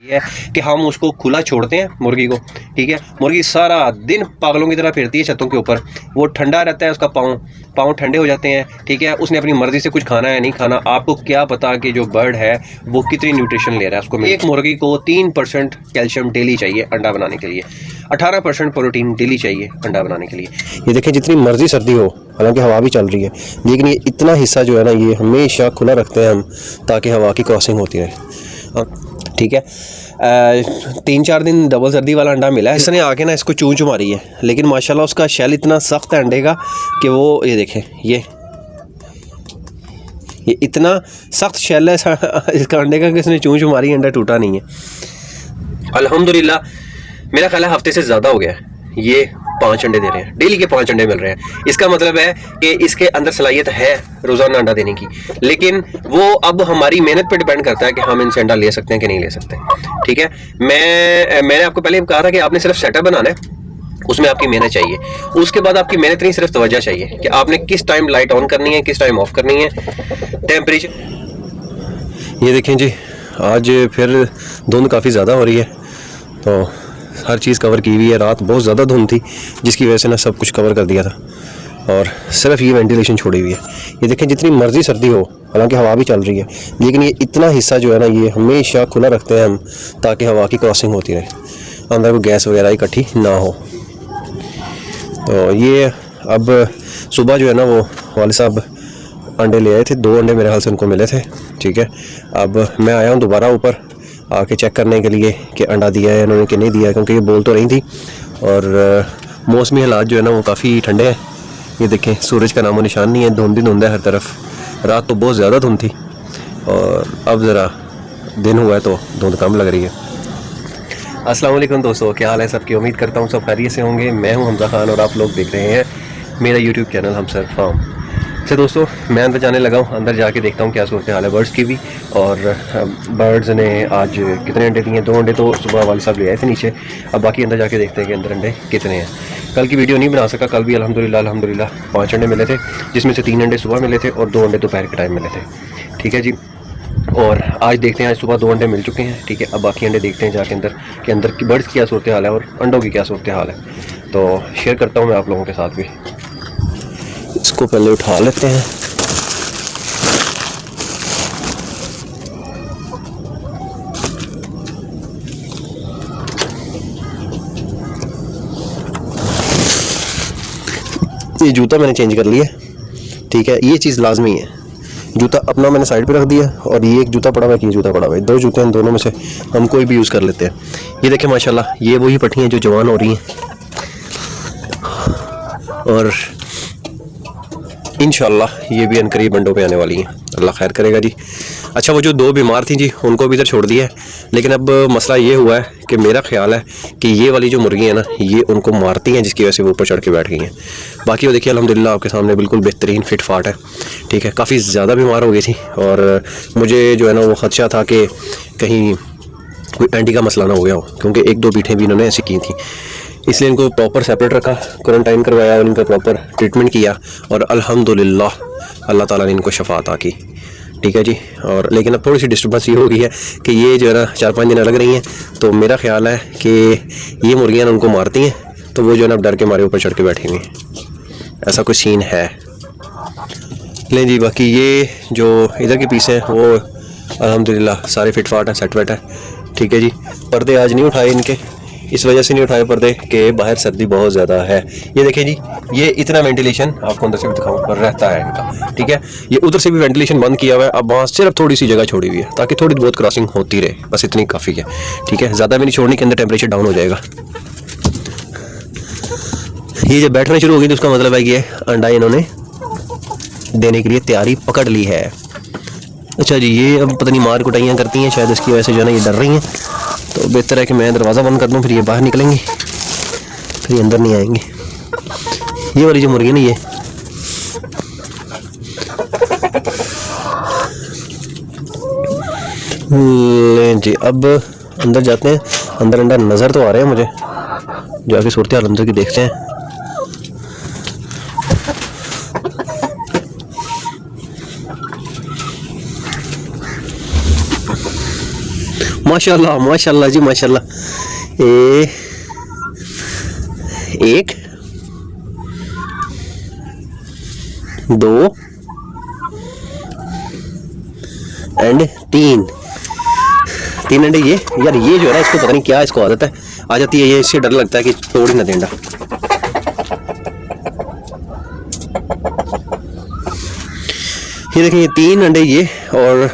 है कि हम उसको खुला छोड़ते हैं मुर्गी को, ठीक है। मुर्गी सारा दिन पागलों की तरह फिरती है छतों के ऊपर, वो ठंडा रहता है, उसका पाँव ठंडे हो जाते हैं, ठीक है। उसने अपनी मर्जी से कुछ खाना है नहीं खाना, आपको क्या पता कि जो बर्ड है वो कितनी न्यूट्रिशन ले रहा है उसको। एक मुर्गी को 3% कैल्शियम डेली चाहिए अंडा बनाने के लिए, 18% प्रोटीन डेली चाहिए अंडा बनाने के लिए। ये देखें जितनी मर्जी सर्दी हो, हालांकि हवा भी चल रही है, लेकिन ये इतना हिस्सा जो है ना ये हमेशा खुला रखते हैं हम, ताकि हवा की क्रॉसिंग होती रहे, ठीक है। 3-4 दिन डबल सर्दी वाला अंडा मिला है, इसने आके ना इसको चूंच मारी है, लेकिन माशाल्लाह उसका शेल इतना सख्त है अंडे का कि वो ये देखें, ये इतना सख्त शेल है इसका अंडे का कि इसने चूंच मारी, अंडा टूटा नहीं है अल्हम्दुलिल्लाह। मेरा ख्याल है हफ्ते से ज़्यादा हो गया है ये 5 अंडे दे रहे हैं, डेली के 5 अंडे मिल रहे हैं। इसका मतलब है कि इसके अंदर सलाहियत है रोज़ाना अंडा देने की, लेकिन वो अब हमारी मेहनत पे डिपेंड करता है कि हम इनसे अंडा ले सकते हैं कि नहीं ले सकते, ठीक है। मैंने आपको पहले कहा था कि आपने सिर्फ सेटअप बनाना है, उसमें आपकी मेहनत चाहिए। उसके बाद आपकी मेहनत नहीं, सिर्फ तवज्जो चाहिए कि आपने किस टाइम लाइट ऑन करनी है, किस टाइम ऑफ करनी है, टेम्परेचर। ये देखें जी, आज फिर धुंध काफ़ी ज़्यादा हो रही है, तो हर चीज़ कवर की हुई है। रात बहुत ज़्यादा धुंध थी जिसकी वजह से ना सब कुछ कवर कर दिया था, और सिर्फ ये वेंटिलेशन छोड़ी हुई है। ये देखें जितनी मर्जी सर्दी हो, हालांकि हवा भी चल रही है, लेकिन ये इतना हिस्सा जो है ना ये हमेशा खुला रखते हैं हम, ताकि हवा की क्रॉसिंग होती रहे, अंदर कोई गैस वगैरह इकट्ठी ना हो। तो ये अब सुबह जो है ना वो वाले साहब अंडे ले आए थे, 2 अंडे मेरे ख्याल से उनको मिले थे, ठीक है। अब मैं आया हूँ दोबारा ऊपर आके चेक करने के लिए कि अंडा दिया है इन्होंने कि नहीं दिया है, क्योंकि ये बोल तो रही थी, और मौसमी हालात जो है ना वो काफ़ी ठंडे हैं। ये देखें सूरज का नामो निशान नहीं है, धुंध ही धुंध है हर तरफ। रात तो बहुत ज़्यादा धुंध थी, और अब ज़रा दिन हुआ है तो धुंध कम लग रही है। अस्सलाम वालेकुम दोस्तों, क्या हाल है सबकी? उम्मीद करता हूँ सब खैरियत से होंगे। मैं हूँ हमजा खान और आप लोग देख रहे हैं मेरा यूट्यूब चैनल हमसर फार्म। अच्छा दोस्तों, मैं अंदर जाने लगा हूँ, अंदर जाके देखता हूँ क्या सूरत हाल है बर्ड्स की भी। और बर्ड्स ने आज कितने अंडे दिए? 2 अंडे तो सुबह वाले साहब ले आए थे नीचे, अब बाकी अंदर जाके देखते हैं कि अंदर अंडे कितने हैं। कल की वीडियो नहीं बना सका, कल भी अल्हम्दुलिल्लाह 5 अंडे मिले थे, जिसमें से 3 अंडे सुबह मिले थे और 2 अंडे दोपहर के टाइम मिले थे, ठीक है जी। और आज देखते हैं, आज सुबह 2 अंडे मिल चुके हैं, ठीक है। अब बाकी अंडे देखते हैं जाके अंदर कि अंदर की बर्ड्स की क्या सूरत हाल है और अंडों की क्या सूरत हाल है, तो शेयर करता हूँ मैं आप लोगों के साथ भी। इसको पहले उठा लेते हैं। ये जूता मैंने चेंज कर लिया, ठीक है। ये चीज़ लाजमी है, जूता अपना मैंने साइड पे रख दिया, और ये एक जूता पड़ा हुआ है कि ये जूता पड़ा हुआ है, 2 जूते हैं, दोनों में से हम कोई भी यूज़ कर लेते हैं। ये देखें माशाल्लाह, ये वही पट्टियाँ जो जवान हो रही हैं, और इंशाल्लाह ये भी अनकरीब अंडों पे आने वाली हैं, अल्लाह खैर करेगा जी। अच्छा, वो जो 2 बीमार थी जी उनको भी इधर छोड़ दिया है, लेकिन अब मसला ये हुआ है कि मेरा ख्याल है कि ये वाली जो मुर्गी है ना ये उनको मारती हैं, जिसकी वजह से वो ऊपर चढ़ के बैठ गई हैं। बाकी वो देखिए अल्हम्दुलिल्लाह आपके सामने बिल्कुल बेहतरीन फिट फाट है, ठीक है। काफ़ी ज़्यादा बीमार हो गई थी, और मुझे जो है ना वो ख़दशा था कि कहीं कोई एंटी का मसला ना हो गया हो, क्योंकि 1-2 बीठें भी इन्होंने ऐसी की थी, इसलिए इनको प्रॉपर सेपरेट रखा, क्वारंटाइन करवाया और इनका प्रॉपर ट्रीटमेंट किया, और अल्हम्दुलिल्लाह अल्लाह ताला ने इनको शफा अता की, ठीक है जी। और लेकिन अब थोड़ी सी डिस्टर्बेंस ये हो गई है कि ये जो है ना 4-5 दिन अलग रही हैं, तो मेरा ख्याल है कि ये मुर्गियाँ उनको मारती हैं, तो वो जो है ना डर के मारे ऊपर चढ़ के बैठी हुई हैं, ऐसा कोई सीन है। लें जी, बाकी ये जो इधर के पीस हैं वो अल्हम्दुलिल्लाह सारे फिट फाट हैं, सेट वेट है, ठीक है जी। पर्दे आज नहीं उठाए इनके, इस वजह से नहीं उठाए पर्दे कि बाहर सर्दी बहुत ज़्यादा है। ये देखें जी, ये इतना वेंटिलेशन आपको अंदर से भी दिखाऊँ रहता है इनका, ठीक है। ये उधर से भी वेंटिलेशन बंद किया हुआ है, अब वहाँ सिर्फ थोड़ी सी जगह छोड़ी हुई है ताकि थोड़ी बहुत क्रॉसिंग होती रहे, बस इतनी काफ़ी है, ठीक है। ज़्यादा भी नहीं छोड़ने के, अंदर टेम्परेचर डाउन हो जाएगा। ये जब बैठना शुरू होगी तो उसका मतलब है कि अंडा इन्होंने देने के लिए तैयारी पकड़ ली है। अच्छा जी, ये अब पता नहीं मार कुटाइयाँ करती हैं, शायद इसकी वजह से जो है ना ये डर रही हैं, तो बेहतर है कि मैं दरवाज़ा बंद कर दूँ, फिर ये बाहर निकलेंगी, फिर ये अंदर नहीं आएंगे। ये वाली जो मुर्गी नहीं है लें जी, अब अंदर जाते हैं। अंदर अंडा नज़र तो आ रहे हैं मुझे, जाके सूरत हाल अंदर की देखते हैं। माशाल्लाह माशाल्लाह जी माशाल्लाह। एक, दो एंड तीन अंडे ये। यार ये जो है ना, इसको पता नहीं क्या इसको आदत है आ जाती है, ये इससे डर लगता है कि तोड़ ही ना देंडा। ये देखें, ये 3 अंडे ये और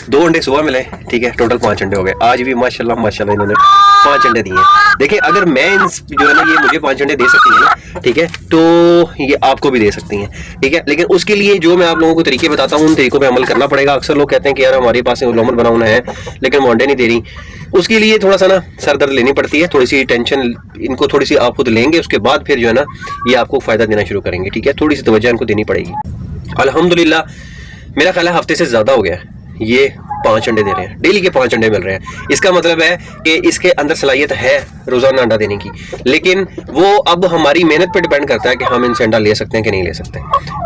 2 अंडे सुबह मिले, ठीक है, टोटल 5 अंडे हो गए। आज भी माशाल्लाह माशाल्लाह इन्होंने 5 अंडे दिए। देखिए अगर मैं जो है ना ये मुझे 5 अंडे दे सकती है ना, ठीक है, तो ये आपको भी दे सकती हैं, ठीक है। लेकिन उसके लिए जो मैं आप लोगों को तरीके बताता हूँ उन तरीकों पे अमल करना पड़ेगा। अक्सर लोग कहते हैं कि यार हमारे पास लोमड़ बनाना है लेकिन वो अंडे नहीं दे रही। उसके लिए थोड़ा सा ना सर दर्द लेनी पड़ती है, थोड़ी सी टेंशन इनको थोड़ी सी आप खुद लेंगे, उसके बाद फिर जो है ना ये आपको फायदा देना शुरू करेंगे, ठीक है। थोड़ी सी तवज्जो इनको देनी पड़ेगी। अल्हम्दुलिल्लाह मेरा ख्याल है हफ्ते से ज़्यादा हो गया है ये 5 अंडे दे रहे हैं, डेली के 5 अंडे मिल रहे हैं। इसका मतलब है कि इसके अंदर सलाहियत है रोज़ाना अंडा देने की, लेकिन वो अब हमारी मेहनत पे डिपेंड करता है कि हम इनसे अंडा ले सकते हैं कि नहीं ले सकते,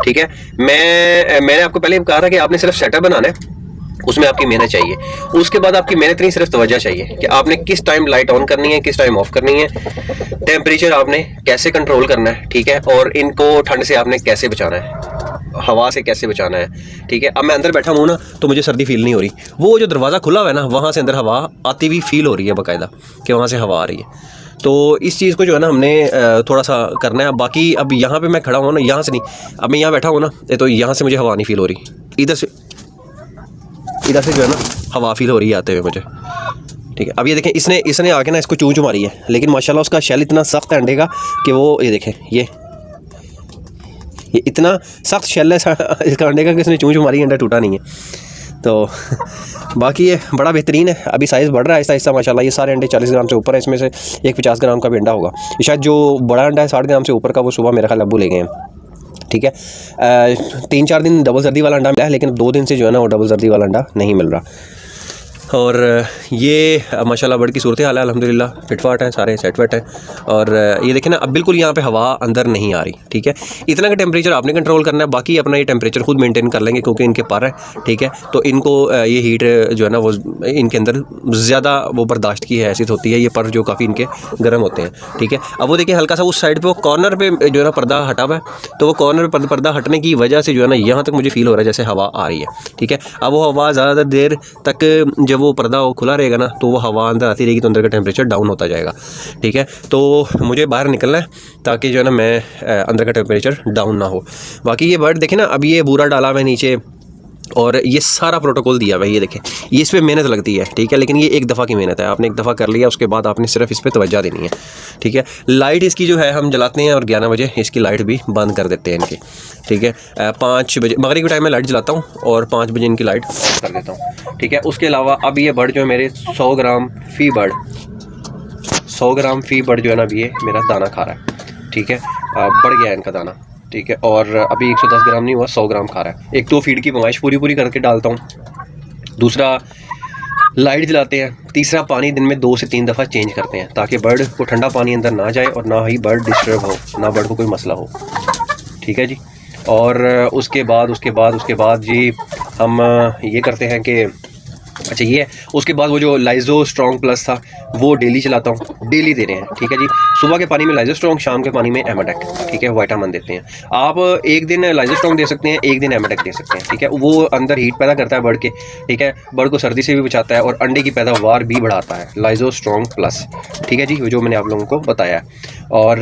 ठीक है। मैंने आपको पहले कहा था कि आपने सिर्फ सेटअप बनाना है, उसमें आपकी मेहनत चाहिए। उसके बाद आपकी मेहनत नहीं, सिर्फ तवज्जो चाहिए कि आपने किस टाइम लाइट ऑन करनी है, किस टाइम ऑफ करनी है, टेम्परेचर आपने कैसे कंट्रोल करना है, ठीक है, और इनको ठंड से आपने कैसे बचाना है, हवा से कैसे बचाना है, ठीक है। अब मैं अंदर बैठा हूँ ना तो मुझे सर्दी फील नहीं हो रही, वो जो दरवाज़ा खुला हुआ है ना वहाँ से अंदर हवा आती हुई फील हो रही है बाकायदा कि वहाँ से हवा आ रही है। तो इस चीज़ को जो है ना हमने थोड़ा सा करना है। बाकी अब यहाँ पे मैं खड़ा हूँ ना, यहाँ से नहीं, अब मैं यहाँ बैठा हूँ ना तो यहाँ से मुझे हवा नहीं फील हो रही, इधर से जो है ना हवा फील हो रही है आते हुए मुझे, ठीक है। अब ये देखें, इसने आके ना इसको चूं मारी है, लेकिन माशाल्लाह उसका शेल इतना सख्त है अंडे का कि वो ये देखें, ये इतना सख्त शेल है इसका अंडे का कि इसने चूं मारी, अंडा टूटा नहीं है। तो बाकी ये बड़ा बेहतरीन है, अभी साइज़ बढ़ रहा है आहिस्ता आहिस्ता माशाल्लाह। ये सारे अंडे 40 ग्राम से ऊपर है, इसमें से एक 50 ग्राम का भी अंडा होगा। शायद जो बड़ा अंडा है 60 ग्राम से ऊपर का, वो सुबह मेरा ख्याल अब्बू ले गए हैं, ठीक है। 3-4 दिन डबल सर्दी वाला अंडा मिला है, लेकिन 2 दिन से जो है ना वो डबल सर्दी वाला अंडा नहीं मिल रहा। और ये माशाल्लाह बर्ड की सूरत हाल है, अल्हम्दुलिल्लाह फिटफाट है, सारे सेट वेट हैं। और ये देखें ना, अब बिल्कुल यहाँ पे हवा अंदर नहीं आ रही, ठीक है। इतना का टेम्परेचर आपने कंट्रोल करना है, बाकी अपना ये टेम्परेचर खुद मेंटेन कर लेंगे क्योंकि इनके पर है, ठीक है। तो इनको ये हीट जो है ना वो इनके अंदर ज़्यादा वो बर्दाश्त की हैसियत होती है, ये पर जो काफ़ी इनके गर्म होते हैं, ठीक है। अब वो देखिए हल्का सा उस साइड पर वो कॉर्नर पर जो है ना पर्दा हटा हुआ है, तो वो कॉर्नर पर पर्दा हटने की वजह से जो है ना यहाँ तक मुझे फील हो रहा है जैसे हवा आ रही है, ठीक है। अब वो हवा ज़्यादा देर तक जब वो पर्दा वो खुला रहेगा ना तो वो हवा अंदर आती रहेगी, तो अंदर का टेम्परेचर डाउन होता जाएगा, ठीक है। तो मुझे बाहर निकलना है ताकि जो है ना मैं अंदर का टेम्परेचर डाउन ना हो। बाकी ये बर्ड देखें ना, अब ये बूरा डाला हुआ है नीचे और ये सारा प्रोटोकॉल दिया हुआ है, ये देखें, ये इस पर मेहनत लगती है, ठीक है। लेकिन ये एक दफ़ा की मेहनत है, आपने एक दफ़ा कर लिया, उसके बाद आपने सिर्फ इस पर तवज्जो देनी है, ठीक है। लाइट इसकी जो है हम जलाते हैं और 11 बजे इसकी लाइट भी बंद कर देते हैं इनकी, ठीक है। 5 बजे मगरिब के टाइम में लाइट जलाता हूँ और 5 बजे इनकी लाइट कर देता हूँ, ठीक है। उसके अलावा अब ये बर्ड जो है मेरे 100 ग्राम फी बर्ड जो है ना अभी ये मेरा दाना खा रहा है, ठीक है। बढ़ गया है इनका दाना, ठीक है। और अभी 110 ग्राम नहीं हुआ, 100 ग्राम खा रहा है। एक तो फीड की पमाइश पूरी करके डालता हूँ, दूसरा लाइट जलाते हैं, तीसरा पानी दिन में 2 से 3 दफ़ा चेंज करते हैं ताकि बर्ड को ठंडा पानी अंदर ना जाए और ना ही बर्ड डिस्टर्ब हो, ना बर्ड को कोई मसला हो, ठीक है जी। और उसके बाद जी हम ये करते हैं कि अच्छा ये उसके बाद वो जो लाइजो स्ट्रॉन्ग प्लस था वो डेली चलाता हूँ, डेली दे रहे हैं, ठीक है जी। सुबह के पानी में लाइजो स्ट्रॉन्ग, शाम के पानी में एमाडेक, ठीक है, विटामिन देते हैं। आप एक दिन लाइजो स्ट्रॉन्ग दे सकते हैं, एक दिन एमाडेक दे सकते हैं, ठीक है। वो अंदर हीट पैदा करता है बर्ड के, ठीक है, बर्ड को सर्दी से भी बचाता है और अंडे की पैदावार भी बढ़ाता है, लाइजो स्ट्रॉन्ग प्लस, ठीक है जी, जो मैंने आप लोगों को बताया। और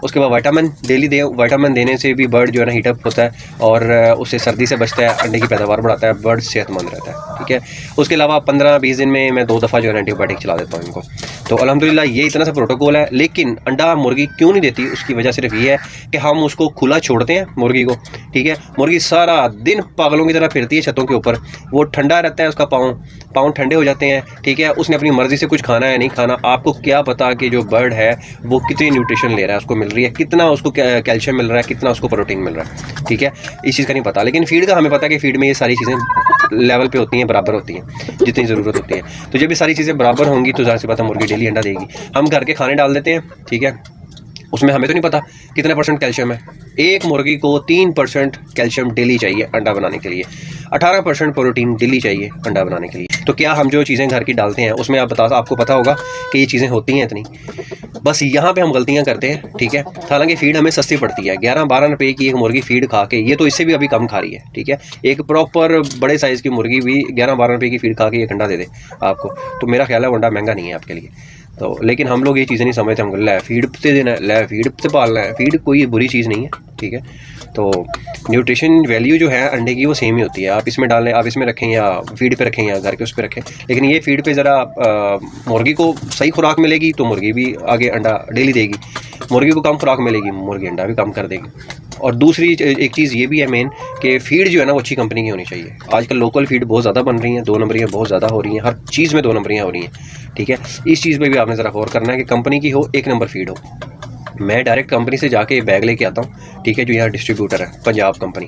उसके बाद विटामिन डेली दें, विटामिन देने से भी बर्ड जो है ना हीटअप होता है और उससे सर्दी से बचता है, अंडे की पैदावार बढ़ाता है, बर्ड सेहतमंद रहता है, ठीक है। उसके अलावा 15-20 दिन में मैं 2 दफ़ा जो है एंटीबायोटिक चला देता हूँ इनको। तो अल्हम्दुलिल्लाह ये इतना सा प्रोटोकॉल है। लेकिन अंडा मुर्गी क्यों नहीं देती, उसकी वजह सिर्फ ये है कि हम उसको खुला छोड़ते हैं मुर्गी को, ठीक है। मुर्गी सारा दिन पागलों की तरह फिरती है छतों के ऊपर, वो ठंडा रहता है, उसका पाँव ठंडे हो जाते हैं, ठीक है। उसने अपनी मर्ज़ी से कुछ खाना है नहीं खाना, आपको क्या पता कि जो बर्ड है वो कितनी न्यूट्रिशन ले रहा है, उसको मिल रही है, कितना उसको कैल्शियम मिल रहा है, कितना उसको प्रोटीन मिल रहा है, ठीक है। इस चीज़ का नहीं पता। लेकिन फीड का हमें पता है कि फीड में ये सारी चीज़ें लेवल पे होती हैं, बराबर होती हैं जितनी ज़रूरत होती है। तो जब ये सारी चीज़ें बराबर होंगी तो ज़ाहिर सी बात है मुर्गी डेली अंडा देगी। हम घर के खाने डाल देते हैं, ठीक है, उसमें हमें तो नहीं पता कितने % कैल्शियम है। एक मुर्गी को 3% कैल्शियम डेली चाहिए अंडा बनाने के लिए, 18% प्रोटीन डेली चाहिए अंडा बनाने के लिए। तो क्या हम जो चीज़ें घर की डालते हैं उसमें आपको पता होगा कि ये चीज़ें होती हैं इतनी, बस यहाँ पे हम गलतियाँ करते हैं, ठीक है। हालांकि फ़ीड हमें सस्ती पड़ती है, 11-12 रुपये की एक मुर्गी फ़ीड खा के, ये तो इससे भी अभी कम खा रही है, ठीक है। एक प्रॉपर बड़े साइज़ की मुर्गी भी 11-12 रुपये की फ़ीड खा के एक अंडा दे दे आपको, तो मेरा ख्याल है वो अंडा महंगा नहीं है आपके लिए। तो लेकिन हम लोग ये चीज़ें नहीं समझते, हम ले फीड पे देना है, ले फीड पे पालना है। फीड कोई बुरी चीज़ नहीं है, ठीक है। तो न्यूट्रिशन वैल्यू जो है अंडे की वो सेम ही होती है, आप इसमें डालें, आप इसमें रखें या फीड पे रखें या घर के उस पर रखें, लेकिन ये फीड पे ज़रा मुर्गी को सही खुराक मिलेगी तो मुर्गी भी आगे अंडा डेली देगी, मुर्गी को कम खुराक मिलेगी मुर्गी अंडा भी कम कर देगी। और दूसरी एक चीज़ ये भी है मेन कि फ़ीड जो है ना वो अच्छी कंपनी की होनी चाहिए। आजकल लोकल फ़ीड बहुत ज़्यादा बन रही हैं, 2 नंबरियाँ बहुत ज़्यादा हो रही हैं, हर चीज़ में 2 नंबरियाँ हो रही हैं, ठीक है। इस चीज़ पे भी आपने ज़रा गौर करना है कि कंपनी की हो, 1 नंबर फ़ीड हो। मैं डायरेक्ट कंपनी से जाके बैग लेके आता हूँ, ठीक है, जो यहाँ डिस्ट्रीब्यूटर है पंजाब कंपनी,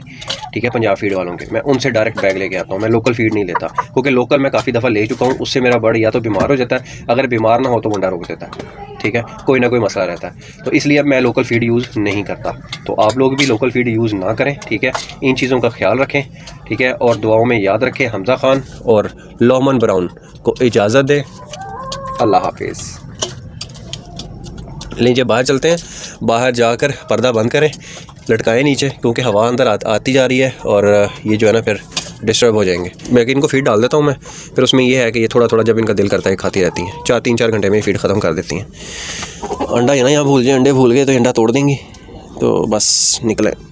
ठीक है, पंजाब फीड वालों के, मैं उनसे डायरेक्ट बैग लेके आता हूँ। मैं लोकल फीड नहीं लेता, क्योंकि लोकल मैं काफ़ी दफ़ा ले चुका हूँ, उससे मेरा बर्ड या तो बीमार हो जाता है, अगर बीमार ना हो तो अंडा रोक देता है, ठीक है, कोई ना कोई मसला रहता है। तो इसलिए अब मैं लोकल फीड यूज़ नहीं करता। तो आप लोग भी लोकल फीड यूज़ ना करें, ठीक है, इन चीज़ों का ख्याल रखें, ठीक है। और दुआओं में याद रखें हमज़ा खान और लोमन ब्राउन को इजाज़त दें। अल्लाह हाफिज़। लीजिए बाहर चलते हैं, बाहर जाकर पर्दा बंद करें, लटकाएं नीचे, क्योंकि हवा अंदर आती जा रही है और ये जो है ना फिर डिस्टर्ब हो जाएंगे। मैं इनको फ़ीड डाल देता हूँ मैं, फिर उसमें ये है कि ये थोड़ा थोड़ा जब इनका दिल करता है खाती रहती हैं, 3-4 घंटे में फ़ीड ख़त्म कर देती हैं। अंडा ये ना यहाँ भूल जाए, अंडे भूल गए तो अंडा तोड़ देंगी, तो बस निकले।